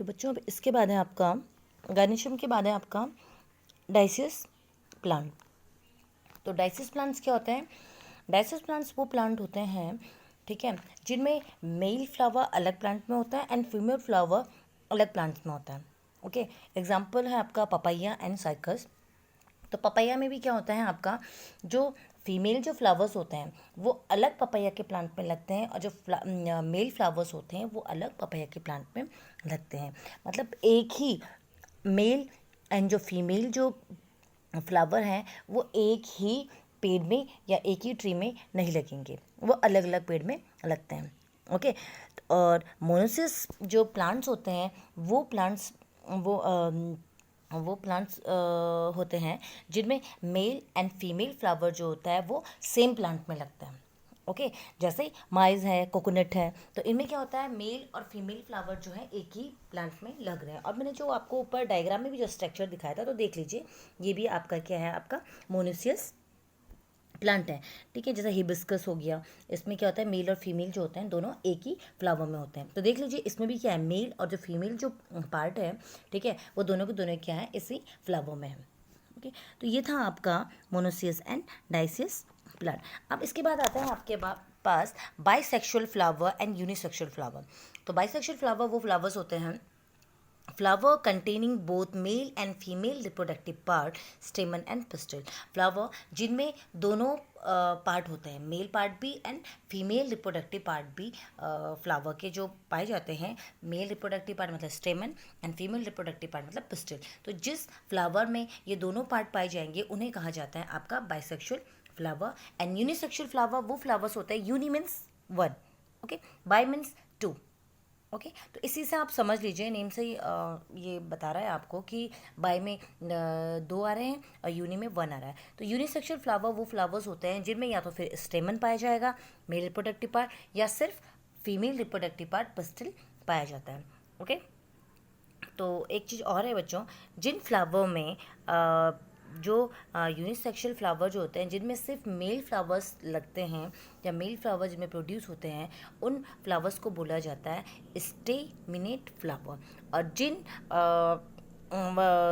तो बच्चों अब इसके बाद है आपका गार्निशियम के बाद है आपका डाइसियस प्लांट। तो डाइसियस प्लांट्स क्या होते हैं? डाइसियस प्लांट्स वो प्लांट होते हैं, ठीक है, जिनमें मेल फ्लावर अलग प्लांट में होता है एंड फीमेल फ्लावर अलग प्लांट में होता है। ओके, एग्जाम्पल है आपका पपाया एंड साइकस। तो पपाया में भी क्या होता है आपका, जो फीमेल जो फ्लावर्स होते हैं वो अलग पपाया के प्लांट में लगते हैं, और जो मेल फ्लावर्स होते हैं वो अलग पपाया के प्लांट में लगते हैं। मतलब एक ही मेल एंड जो फीमेल जो फ्लावर हैं वो एक ही पेड़ में या एक ही ट्री में नहीं लगेंगे, वो अलग अलग पेड़ में लगते हैं। ओके, और मोनोसिस जो प्लांट्स होते हैं वो प्लांट्स वो प्लांट्स होते हैं जिनमें मेल एंड फीमेल फ्लावर जो होता है वो सेम प्लांट में लगता है। ओके, जैसे माइज है, कोकोनट है, तो इनमें क्या होता है, मेल और फीमेल फ्लावर जो है एक ही प्लांट में लग रहे हैं। और मैंने जो आपको ऊपर डायग्राम में भी जो स्ट्रक्चर दिखाया था तो देख लीजिए, ये भी आपका क्या है, आपका मोनोसियस प्लांट है। ठीक है, जैसे हिबिस्कस हो गया, इसमें क्या होता है, मेल और फीमेल जो होते हैं दोनों एक ही फ्लावर में होते हैं। तो देख लीजिए इसमें भी क्या है, मेल और जो फीमेल जो पार्ट है, ठीक है, वो दोनों के दोनों क्या है, इसी फ्लावर में है। ओके, तो ये था आपका मोनोसियस एंड डाइसियस प्लांट। अब इसके बाद आता है आपके पास bisexual flower and unisexual flower. तो बाइसेक्सुअल फ्लावर वो फ्लावर्स होते हैं, flower containing both male and female reproductive part, stamen and pistil. Flower जिनमें दोनों पार्ट होते हैं, मेल पार्ट भी एंड फीमेल रिप्रोडक्टिव पार्ट भी फ्लावर के जो पाए जाते हैं। मेल रिप्रोडक्टिव पार्ट मतलब stamen and female reproductive part मतलब पिस्टल। तो जिस फ्लावर में ये दोनों पार्ट पाए जाएंगे उन्हें कहा जाता है आपका bisexual flower. And unisexual flower वो फ्लावर्स होते हैं, uni means one, okay, bi means two. Okay, तो इसी से आप समझ लीजिए, नेम से ही ये बता रहा है आपको कि बाय में दो आ रहे हैं और यूनि में वन आ रहा है। तो यूनिसेक्सुअल फ्लावर वो फ्लावर्स होते हैं जिनमें या तो फिर स्टेमन पाया जाएगा, मेल रिप्रोडक्टिव पार्ट, या सिर्फ फीमेल रिप्रोडक्टिव पार्ट पिस्टल पाया जाता है। ओके, तो एक चीज़ और है बच्चों, जिन फ्लावर में जो यूनिसेक्सुअल फ्लावर जो होते हैं जिनमें सिर्फ मेल फ्लावर्स लगते हैं या मेल फ्लावर जिनमें प्रोड्यूस होते हैं, उन फ्लावर्स को बोला जाता है स्टेमिनेट फ्लावर। और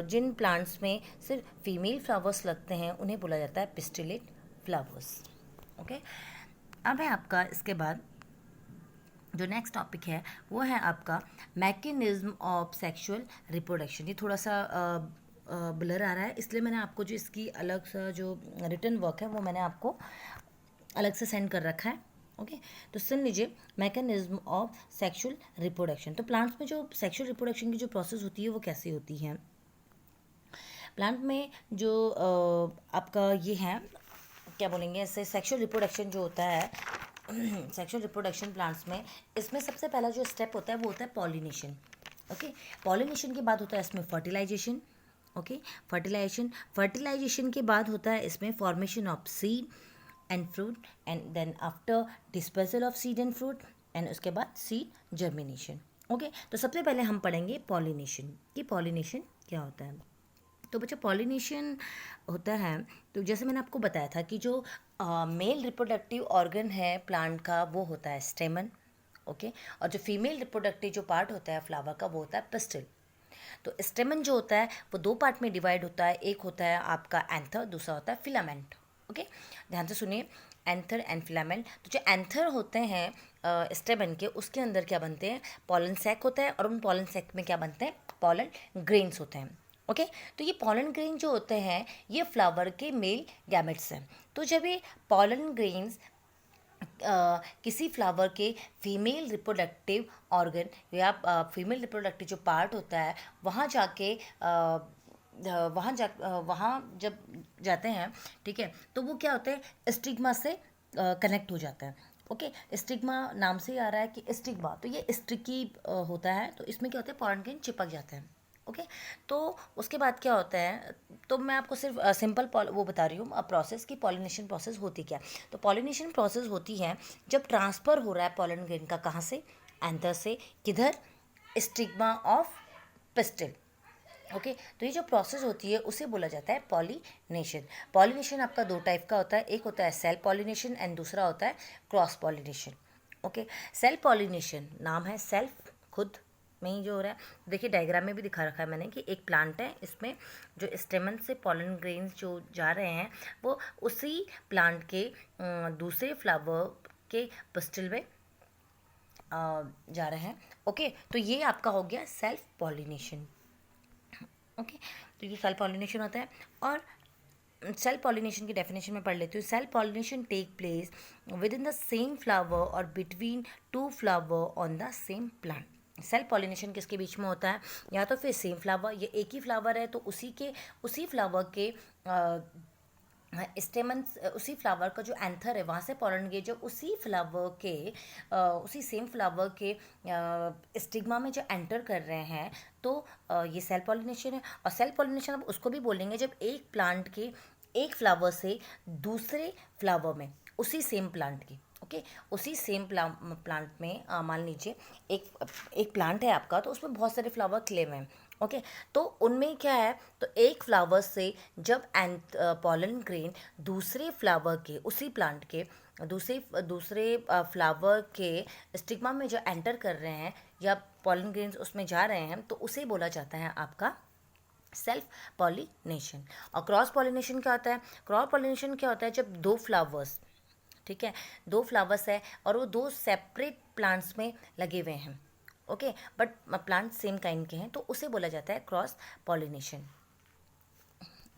जिन प्लांट्स में सिर्फ फीमेल फ्लावर्स लगते हैं उन्हें बोला जाता है पिस्टिलेट फ्लावर्स। ओके, अब है आपका इसके बाद जो नेक्स्ट टॉपिक है वो है आपका मैकेनिज्म ऑफ सेक्सुअल रिप्रोडक्शन। ये थोड़ा सा ब्लर आ रहा है, इसलिए मैंने आपको जो इसकी अलग सा जो रिटन वर्क है वो मैंने आपको अलग से सेंड कर रखा है। ओके, तो सुन लीजिए, मैकेनिज्म ऑफ सेक्सुअल रिप्रोडक्शन। तो प्लांट्स में जो सेक्सुअल रिप्रोडक्शन की जो प्रोसेस होती है वो कैसी होती है? प्लांट में जो आपका ये है, क्या बोलेंगे ऐसे, सेक्सुअल रिप्रोडक्शन जो होता है सेक्सुअल रिप्रोडक्शन प्लांट्स में, इसमें सबसे पहला जो स्टेप होता है वो होता है पॉलिनेशन। ओके, पॉलिनेशन के बाद होता है इसमें फर्टिलाइजेशन। ओके, फर्टिलाइजेशन के बाद होता है इसमें formation of seed and fruit, and then after dispersal of seed and fruit, and उसके बाद सीड जर्मिनेशन। ओके, तो सबसे पहले हम पढ़ेंगे पॉलिनेशन कि पॉलिनेशन क्या होता है। तो बच्चों पॉलिनेशन होता है, तो जैसे मैंने आपको बताया था कि जो मेल रिप्रोडक्टिव ऑर्गन है प्लांट का वो होता है स्टेमन। ओके, और जो फीमेल रिप्रोडक्टिव जो पार्ट होता है फ्लावर का वो होता है पिस्टिल। तो स्टेमन जो होता है वो दो पार्ट में डिवाइड होता है, एक होता है आपका एंथर, दूसरा होता है फिलामेंट। ओके, ध्यान से सुनिए, एंथर एंड फिलामेंट। तो जो एंथर होते हैं स्टेमन के, उसके अंदर क्या बनते हैं, पॉलन सैक होता है, और उन पॉलन सैक में क्या बनते हैं, पॉलन ग्रेन्स होते हैं। ओके, तो ये पॉलन ग्रेन जो होते हैं ये फ्लावर के मेल गैमेट्स हैं। तो जब ये पॉलन ग्रेन्स किसी फ्लावर के फीमेल रिप्रोडक्टिव ऑर्गन या फीमेल रिप्रोडक्टिव जो पार्ट होता है वहाँ जाके वहाँ जब जाते हैं, ठीक है, तो वो क्या होते हैं, स्टिग्मा से कनेक्ट हो जाता है। ओके, स्टिग्मा नाम से ही आ रहा है कि स्टिग्मा, तो ये स्टिकी होता है, तो इसमें क्या होता है, पॉलन ग्रेन चिपक जाते हैं। ओके, तो उसके बाद क्या होता है, तो मैं आपको सिर्फ सिंपल वो बता रही हूँ प्रोसेस की पॉलिनेशन प्रोसेस होती क्या है। तो पॉलिनेशन प्रोसेस होती है जब ट्रांसफ़र हो रहा है पॉलन ग्रेन का, कहाँ से, एंथर से, किधर, स्टिग्मा ऑफ पिस्टिल। ओके, तो ये जो प्रोसेस होती है उसे बोला जाता है पॉलिनेशन। पॉलिनेशन आपका दो टाइप का होता है, एक होता है सेल पॉलिनेशन एंड दूसरा होता है cross pollination. Okay, self pollination नाम है सेल्फ, खुद इसमें ही जो हो रहा है, देखिए डायग्राम में भी दिखा रखा है मैंने कि एक प्लांट है, इसमें जो स्टेमन से पॉलन ग्रेन्स जो जा रहे हैं वो उसी प्लांट के दूसरे फ्लावर के पिस्टल में जा रहे हैं। ओके, तो ये आपका हो गया सेल्फ पॉलिनेशन। ओके, तो ये सेल्फ पॉलिनेशन होता है। और सेल्फ पॉलिनेशन की डेफिनेशन में पढ़ लेती हूँ। Self pollination take place within the same flower और between two flower on the same plant. Self pollination किसके बीच में होता है? या तो फिर सेम फ्लावर, ये एक ही फ्लावर है तो उसी फ्लावर के स्टेमन, उसी फ्लावर का जो एंथर है वहाँ से पॉलन गेज जो उसी फ्लावर के उसी सेम फ्लावर के स्टिग्मा में जो एंटर कर रहे हैं, तो ये सेल्फ पॉलिनेशन है। और सेल्फ पॉलिनेशन अब उसको भी बोलेंगे जब एक प्लांट के एक फ्लावर से दूसरे फ्लावर में, उसी सेम प्लांट की, ओके, उसी सेम प्लांट में मान लीजिए एक प्लांट है आपका, तो उसमें बहुत सारे फ्लावर खिले हुए हैं। ओके, तो उनमें क्या है, तो एक फ्लावर से जब पॉलन ग्रेन दूसरे फ्लावर के, उसी प्लांट के दूसरे फ्लावर के स्टिग्मा में जो एंटर कर रहे हैं या पॉलन ग्रेन्स उसमें जा रहे हैं, तो उसे बोला जाता है आपका सेल्फ पॉलिनेशन। और क्रॉस पॉलिनेशन क्या होता है? क्रॉस पॉलिनेशन क्या होता है? जब दो फ्लावर्स, ठीक है, दो फ्लावर्स है और वो दो सेपरेट प्लांट्स में लगे हुए हैं, okay, but plant same kind के हैं, तो उसे बोला जाता है क्रॉस पॉलिनेशन।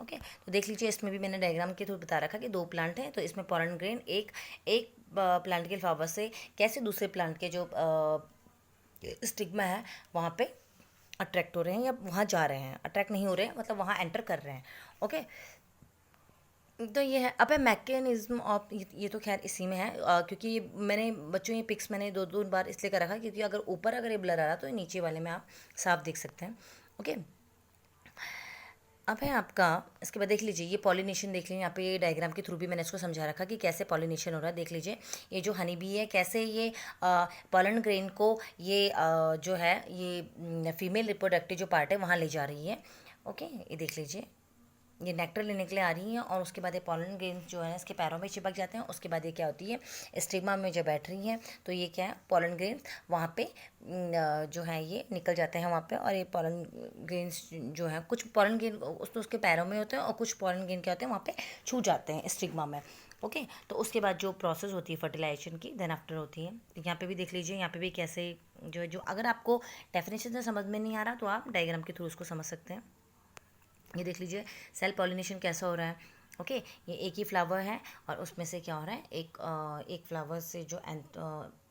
ओके, तो देख लीजिए इसमें भी मैंने डायग्राम के थ्रू बता रखा कि दो प्लांट हैं, तो इसमें पॉलन ग्रेन एक प्लांट के फ्लावर से कैसे दूसरे प्लांट के जो स्टिग्मा है वहाँ पे अट्रैक्ट हो रहे हैं या वहाँ जा रहे हैं, अट्रैक्ट नहीं हो रहे हैं मतलब वहाँ एंटर कर रहे हैं। ओके, तो ये है। अब है मैकेनिज्म ऑफ, ये तो खैर इसी में है, क्योंकि ये मैंने बच्चों ये पिक्स मैंने दो बार इसलिए कर रखा क्योंकि अगर ऊपर अगर ये ब्लर आ रहा तो ये नीचे वाले में आप साफ देख सकते हैं। ओके, अब है आपका, इसके बाद देख लीजिए ये पॉलिनेशन देख लीजिए, यहाँ पे ये डायग्राम के थ्रू भी मैंने इसको समझा रखा कि कैसे पॉलिनेशन हो रहा है। देख लीजिए ये जो हनी बी है कैसे ये पॉलन ग्रेन को ये जो है ये फीमेल रिप्रोडक्टिव जो पार्ट है वहाँ ले जा रही है। ओके, ये देख लीजिए ये नेक्टर लेने के लिए आ रही हैं और उसके बाद ये पॉलन ग्रेन्स जो है इसके पैरों में चिपक जाते हैं। उसके बाद ये क्या होती है, स्टिग्मा में जब बैठ रही हैं तो ये क्या है, पॉलन ग्रेन्स वहाँ पे जो है ये निकल जाते हैं वहाँ पे। और ये पॉलन ग्रेन्स जो है, कुछ पॉलन ग्रेन उसके पैरों में होते हैं और कुछ पॉलन ग्रेन क्या होते हैं वहाँ पे छू जाते हैं स्टिग्मा में। ओके, तो उसके बाद जो प्रोसेस होती है फर्टिलाइजेशन की देन आफ्टर होती है। यहाँ पे भी देख लीजिए, यहाँ पे भी कैसे जो अगर आपको डेफिनेशन से समझ में नहीं आ रहा तो आप डायग्राम के थ्रू उसको समझ सकते हैं। ये देख लीजिए सेल्फ पॉलिनेशन कैसा हो रहा है। ओके, ये एक ही फ्लावर है और उसमें से क्या हो रहा है, एक फ्लावर से जो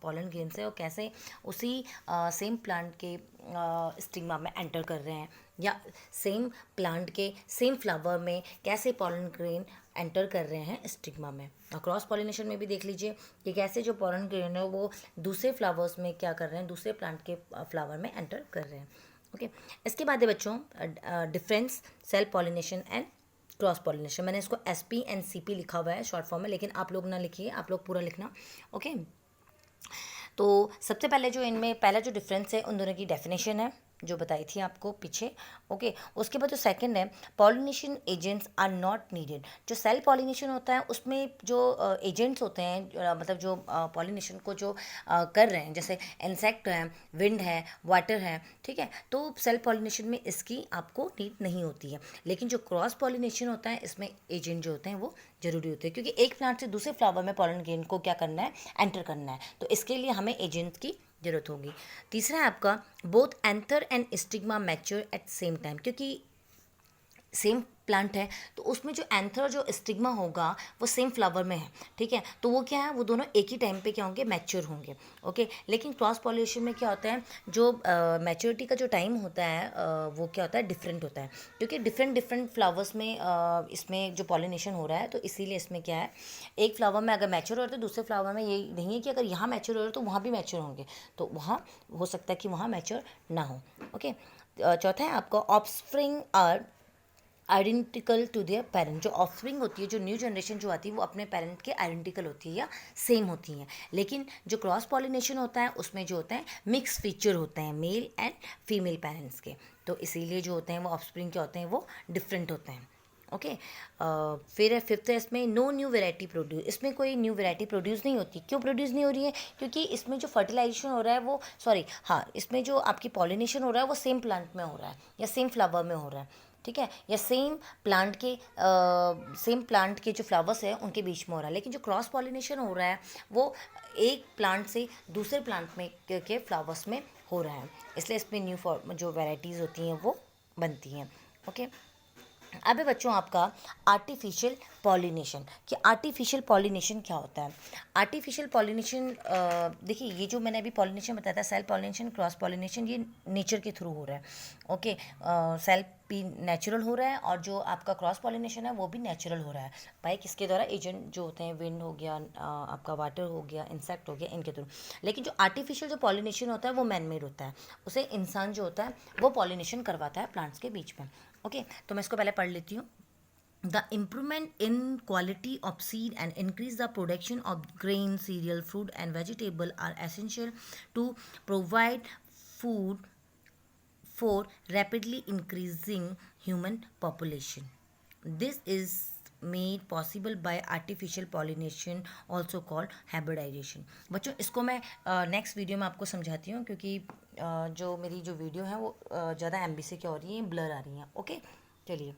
पॉलन ग्रेन्स है वो कैसे उसी सेम प्लांट के स्टिग्मा में एंटर कर रहे हैं, या सेम प्लांट के सेम फ्लावर में कैसे पॉलन ग्रेन एंटर कर रहे हैं स्टिग्मा में। और क्रॉस पॉलिनेशन में भी देख लीजिए कि कैसे जो पॉलन ग्रेन है वो दूसरे फ्लावर्स में क्या कर रहे हैं, दूसरे प्लांट के फ्लावर में एंटर कर रहे हैं। ओके, इसके बाद है बच्चों difference self pollination and cross pollination. मैंने इसको SP एंड CP लिखा हुआ है शॉर्ट फॉर्म में, लेकिन आप लोग ना लिखिए, आप लोग पूरा लिखना। ओके, तो सबसे पहले जो इनमें पहला जो डिफरेंस है उन दोनों की डेफिनेशन है जो बताई थी आपको पीछे। ओके, उसके बाद जो सेकंड है pollination agents are not needed. जो सेल्फ पॉलिनेशन होता है उसमें जो एजेंट्स होते हैं मतलब जो पॉलिनेशन को जो कर रहे हैं, जैसे इंसेक्ट है, विंड है, वाटर है, ठीक है, तो सेल्फ पॉलिनेशन में इसकी आपको नीड नहीं होती है। लेकिन जो क्रॉस पॉलिनेशन होता है इसमें एजेंट जो होते हैं वो जरूरी होते हैं, क्योंकि एक प्लांट से दूसरे फ्लावर में पॉलन ग्रेन को क्या करना है, एंटर करना है, तो इसके लिए हमें एजेंट की जरूरत होगी। तीसरा है आपका both anther and stigma mature at same time. क्योंकि सेम प्लांट है तो उसमें जो एंथर और जो स्टिग्मा होगा वो सेम फ्लावर में है, ठीक है, तो वो क्या है, वो दोनों एक ही टाइम पे क्या होंगे, मैच्योर होंगे। ओके, लेकिन क्रॉस पॉलिनेशन में क्या होता है, जो मैच्योरिटी का जो टाइम होता है वो क्या होता है, डिफरेंट होता है, क्योंकि डिफरेंट फ्लावर्स में इसमें जो पॉलिनेशन हो रहा है, तो इसीलिए इसमें क्या है, एक फ्लावर में अगर मैच्योर हो रहा है तो दूसरे फ्लावर में ये नहीं है कि अगर यहाँ मैच्योर हो रहा है तो वहाँ भी मैच्योर होंगे, तो वहाँ हो सकता है कि वहाँ मैच्योर ना हो। ओके, चौथा है आपका offspring are identical to their parent. जो ऑफस्प्रिंग होती है, जो न्यू जनरेशन जो आती है वो अपने पेरेंट के आइडेंटिकल होती है या सेम होती हैं। लेकिन जो क्रॉस पॉलिनेशन होता है उसमें जो होता है मिक्स फीचर होते हैं मेल एंड फीमेल पेरेंट्स के, तो इसीलिए जो होते हैं वो ऑफस्प्रिंग के होते हैं वो डिफरेंट होते हैं। ओके। फिर है फिफ्थ है इसमें नो न्यू वेराइटी प्रोड्यूस, इसमें कोई न्यू वेराइटी प्रोड्यूस नहीं होती। क्यों प्रोड्यूस नहीं हो रही है? क्योंकि इसमें जो फर्टिलाइजेशन हो रहा है वो, सॉरी हाँ, इसमें जो आपकी पॉलिनेशन हो रहा है वो सेम प्लांट में हो रहा है या सेम फ्लावर में हो रहा है, ठीक है, या सेम प्लांट के जो फ्लावर्स हैं उनके बीच में हो रहा है। लेकिन जो क्रॉस पॉलिनेशन हो रहा है वो एक प्लांट से दूसरे प्लांट में के फ्लावर्स में हो रहा है, इसलिए इसमें न्यू जो वेराइटीज़ होती हैं वो बनती हैं। ओके। अब है बच्चों आपका आर्टिफिशियल पॉलिनेशन, कि आर्टिफिशियल पॉलिनेशन क्या होता है। आर्टिफिशियल पॉलिनेशन, देखिए ये जो मैंने अभी पॉलिनेशन बताया था, सेल पॉलिनेशन, क्रॉस पॉलिनेशन, ये नेचर के थ्रू हो रहा है। ओके। सेल भी नेचुरल हो रहा है और जो आपका क्रॉस पॉलिनेशन है वो भी नेचुरल हो रहा है भाई, किसके द्वारा? एजेंट जो होते हैं, विंड हो गया, आपका वाटर हो गया, इंसेक्ट हो गया, इनके थ्रू। लेकिन जो आर्टिफिशियल जो पॉलिनेशन होता है वो मैन मेड होता है, उसे इंसान जो होता है वो पॉलिनेशन करवाता है प्लांट्स के बीच में। ओके, तो मैं इसको पहले पढ़ लेती हूँ। The improvement in quality of seed and increase the production of grain, cereal, fruit and vegetable are essential to provide food for rapidly increasing human population. This is made possible by artificial pollination, also called hybridization. बच्चों इसको मैं next video में आपको समझाती हूँ, क्योंकि जो मेरी जो वीडियो है वो ज़्यादा एमबी से क्या हो रही है, ब्लर आ रही हैं। ओके, चलिए।